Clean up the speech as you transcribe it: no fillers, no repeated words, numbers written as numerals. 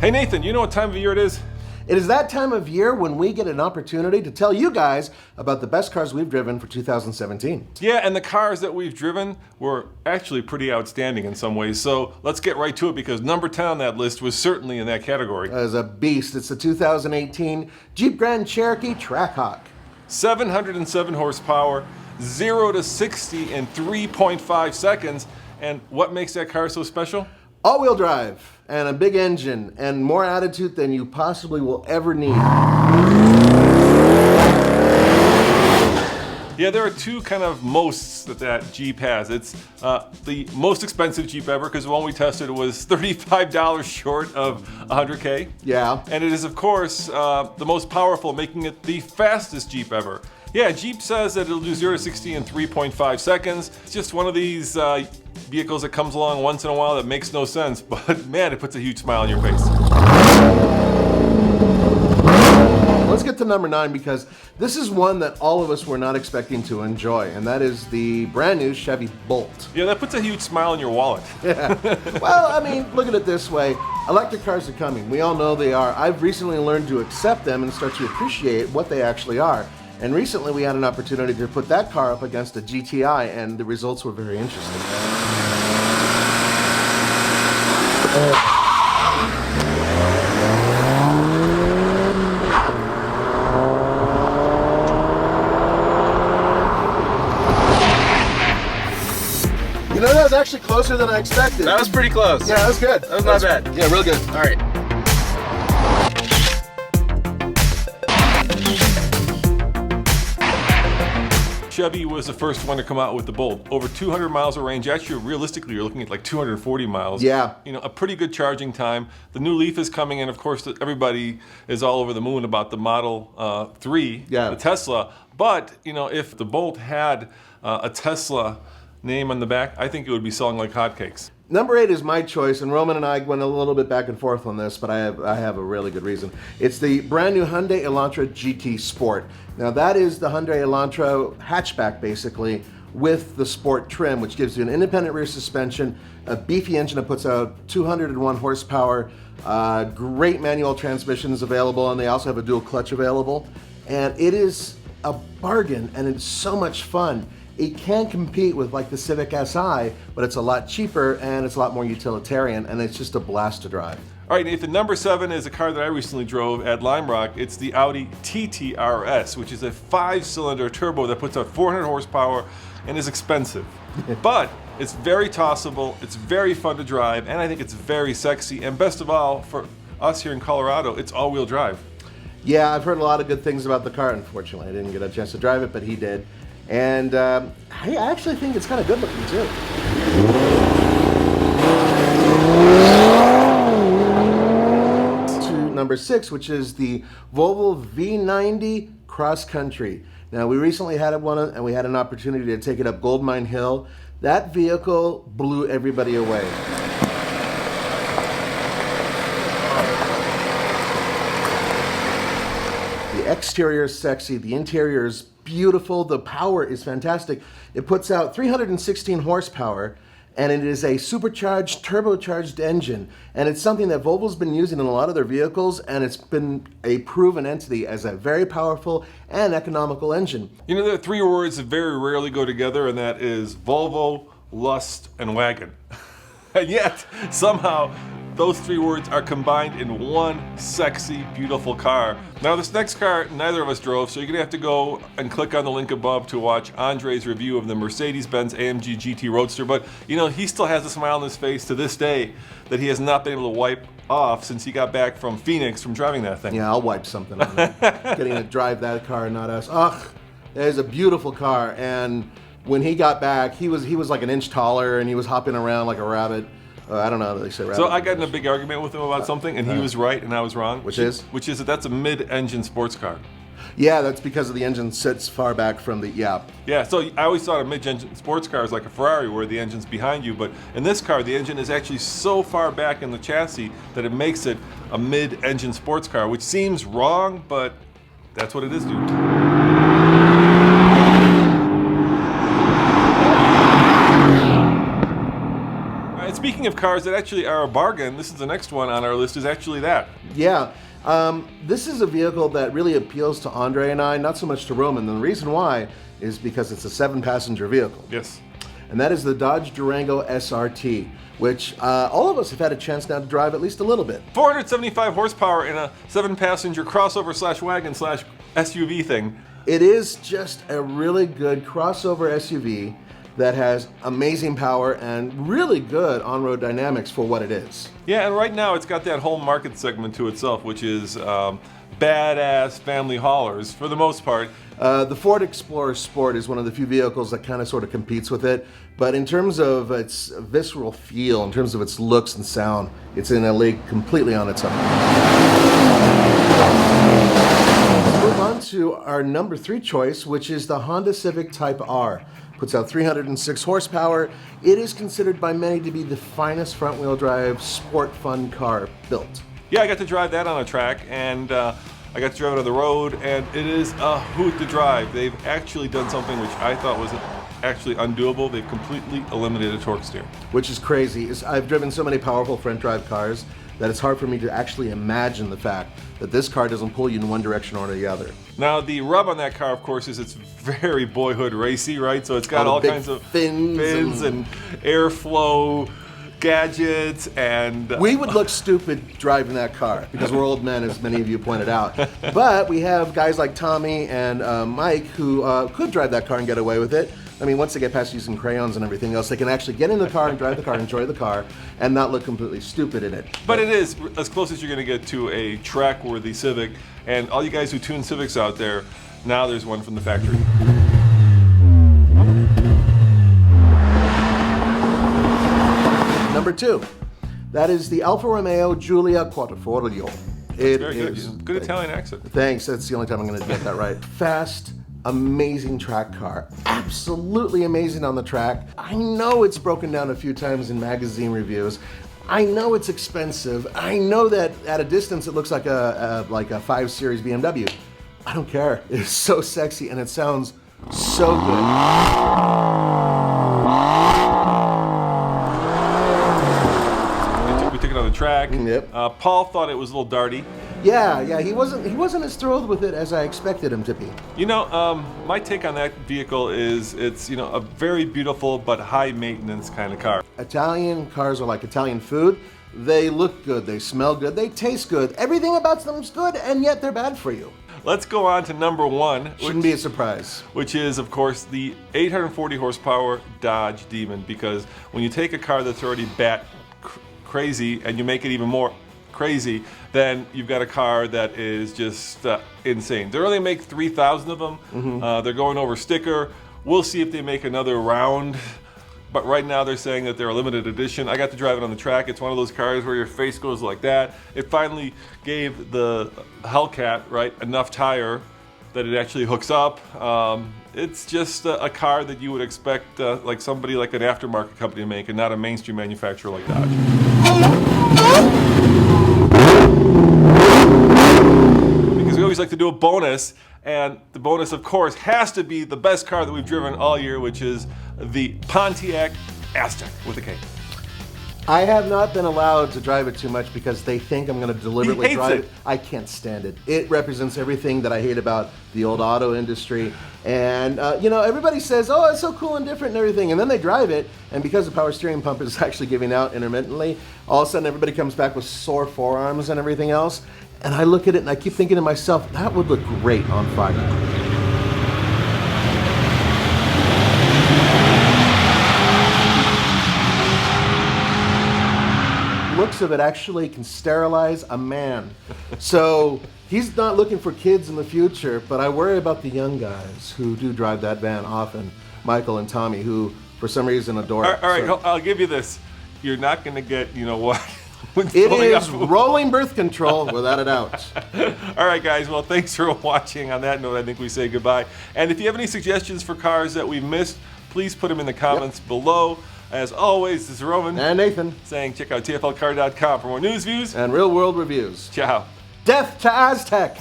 Hey Nathan, you know what time of year it is? It is that time of year when we get an opportunity to tell you guys about the best cars we've driven for 2017. Yeah, and the cars that we've driven were actually pretty outstanding in some ways. So let's get right to it because number 10 on that list was certainly in that category. As a beast, it's the 2018 Jeep Grand Cherokee Trackhawk. 707 horsepower, 0 to 60 in 3.5 seconds. And what makes that car so special? All-wheel drive and a big engine and more attitude than you possibly will ever need. Yeah, there are two kind of mosts that Jeep has. It's the most expensive Jeep ever because the one we tested was $35 short of 100K. Yeah. And it is, of course, the most powerful, making it the fastest Jeep ever. Yeah, Jeep says that it'll do 0 to 60 in 3.5 seconds. It's just one of these vehicles that comes along once in a while that makes no sense, but man, it puts a huge smile on your face. Let's get to number 9 because this is one that all of us were not expecting to enjoy, and that is the brand new Chevy Volt. Yeah, that puts a huge smile in your wallet. Yeah. Well, I mean, look at it this way. Electric cars are coming. We all know they are. I've recently learned to accept them and start to appreciate what they actually are. And recently we had an opportunity to put that car up against a GTI, and the results were very interesting. You know, that was actually closer than I expected. That was pretty close. Yeah, that was good. That was not bad. Yeah, real good. All right. Chevy was the first one to come out with the Volt. Over 200 miles of range. Actually, realistically, you're looking at like 240 miles. Yeah. You know, a pretty good charging time. The new Leaf is coming in. Of course, everybody is all over the moon about the Model 3, Yeah. the Tesla. But, you know, if the Volt had a Tesla name on the back, I think it would be selling like hotcakes. Number 8 is my choice, and Roman and I went a little bit back and forth on this, but I have a really good reason. It's the brand new Hyundai Elantra GT Sport. Now that is the Hyundai Elantra hatchback basically with the sport trim, which gives you an independent rear suspension, a beefy engine that puts out 201 horsepower, great manual transmissions available, and they also have a dual clutch available. And it is a bargain, and it's so much fun. It can compete with like the Civic Si, but it's a lot cheaper and it's a lot more utilitarian, and it's just a blast to drive. All right, Nathan, number 7 is a car that I recently drove at Lime Rock. It's the Audi TTRS, which is a 5-cylinder turbo that puts out 400 horsepower and is expensive. But it's very tossable, it's very fun to drive, and I think it's very sexy. And best of all, for us here in Colorado, it's all-wheel drive. Yeah, I've heard a lot of good things about the car. Unfortunately, I didn't get a chance to drive it, but he did. And I actually think it's kind of good looking too. To number 6, which is the Volvo V90 Cross Country. Now we recently had one, and we had an opportunity to take it up Goldmine Hill. That vehicle blew everybody away. The exterior is sexy, the interior is beautiful, the power is fantastic. It puts out 316 horsepower, and it is a supercharged, turbocharged engine. And it's something that Volvo's been using in a lot of their vehicles, and it's been a proven entity as a very powerful and economical engine. You know, there are 3 words that very rarely go together, and that is Volvo, lust, and wagon. And yet, somehow, those 3 words are combined in one sexy, beautiful car. Now this next car, neither of us drove, so you're gonna have to go and click on the link above to watch Andre's review of the MercedesAMG GT Roadster. But you know, he still has a smile on his face to this day that he has not been able to wipe off since he got back from Phoenix from driving that thing. Yeah, I'll wipe something on it. Getting to drive that car, not us. Ugh, that is a beautiful car. And when he got back, he was like an inch taller, and he was hopping around like a rabbit. I don't know how they say rabbit. So I got in a big argument with him about something, and he was right and I was wrong. Which is? Which is that that's a mid-engine sports car. Yeah, that's because of the engine sits far back from the, Yeah, so I always thought a mid-engine sports car is like a Ferrari where the engine's behind you, but in this car, the engine is actually so far back in the chassis that it makes it a mid-engine sports car, which seems wrong, but that's what it is, dude. speaking of cars that actually are a bargain, this is the next one on our list, is actually that. Yeah. This is a vehicle that really appeals to Andre and I, not so much to Roman. And the reason why is because it's a 7-passenger vehicle. Yes. And that is the Dodge Durango SRT, which all of us have had a chance now to drive at least a little bit. 475 horsepower in a 7-passenger crossover slash wagon slash SUV thing. It is just a really good crossover SUV that has amazing power and really good on-road dynamics for what it is. Yeah, and right now it's got that whole market segment to itself, which is badass family haulers for the most part. The Ford Explorer Sport is one of the few vehicles that kind of sort of competes with it, but in terms of its visceral feel, in terms of its looks and sound, it's in a league completely on its own. Let's move on to our number 3 choice, which is the Honda Civic Type R. Puts out 306 horsepower. It is considered by many to be the finest front-wheel drive sport fun car built. Yeah, I got to drive that on a track, and I got to drive it on the road, and it is a hoot to drive. They've actually done something which I thought was actually undoable. They've completely eliminated torque steer. Which is crazy. I've driven so many powerful front drive cars that it's hard for me to actually imagine the fact that this car doesn't pull you in one direction or the other. Now, the rub on that car, of course, is it's very boyhood racy, right? So it's got all kinds of fins and airflow gadgets, and we would look stupid driving that car because we're old men, as many of you pointed out. But we have guys like Tommy and Mike who could drive that car and get away with it. I mean, once they get past using crayons and everything else, they can actually get in the car and drive the car, enjoy the car, and not look completely stupid in it. But it is as close as you're going to get to a track-worthy Civic. And all you guys who tune Civics out there, now there's one from the factory. Number 2, that is the Alfa Romeo Giulietta Quattrofoglio. It Very is good. Good Italian accent. Thanks. That's the only time I'm going to get that right. Fast, amazing track car. Absolutely amazing on the track. I know it's broken down a few times in magazine reviews. I know it's expensive. I know that at a distance it looks like a 5 Series BMW. I don't care. It's so sexy and it sounds so good. We took it on the track. Yep. Paul thought it was a little darty. Yeah, he wasn't as thrilled with it as I expected him to be. You know, my take on that vehicle is it's, you know, a very beautiful but high maintenance kind of car. Italian cars are like Italian food. They look good, they smell good, they taste good. Everything about them's good, and yet they're bad for you. Let's go on to number 1. Shouldn't be a surprise. Which is, of course, the 840 horsepower Dodge Demon, because when you take a car that's already crazy and you make it even more crazy, then you've got a car that is just insane. They only make 3,000 of them. Mm-hmm. They're going over sticker. We'll see if they make another round. But right now they're saying that they're a limited edition. I got to drive it on the track. It's one of those cars where your face goes like that. It finally gave the Hellcat, right, enough tire that it actually hooks up. It's just a car that you would expect like somebody like an aftermarket company to make, and not a mainstream manufacturer like Dodge. Because we always like to do a bonus, and the bonus, of course, has to be the best car that we've driven all year, which is the Pontiac Aztek with a K. I have not been allowed to drive it too much because they think I'm going to deliberately drive it. I can't stand it. It represents everything that I hate about the old auto industry. And, you know, everybody says, oh, it's so cool and different and everything. And then they drive it, and because the power steering pump is actually giving out intermittently, all of a sudden everybody comes back with sore forearms and everything else. And I look at it and I keep thinking to myself, that would look great on fire. Looks of it actually can sterilize a man. So he's not looking for kids in the future, but I worry about the young guys who do drive that van often, Michael and Tommy, who for some reason adore it. All right, so, I'll give you this. You're not going to get, you know what? It is rolling birth control, without a doubt. All right, guys. Well, thanks for watching. On that note, I think we say goodbye. And if you have any suggestions for cars that we missed, please put them in the comments below. As always, this is Roman and Nathan saying check out TFLcar.com for more news, views, and real-world reviews. Ciao. Death to Aztec!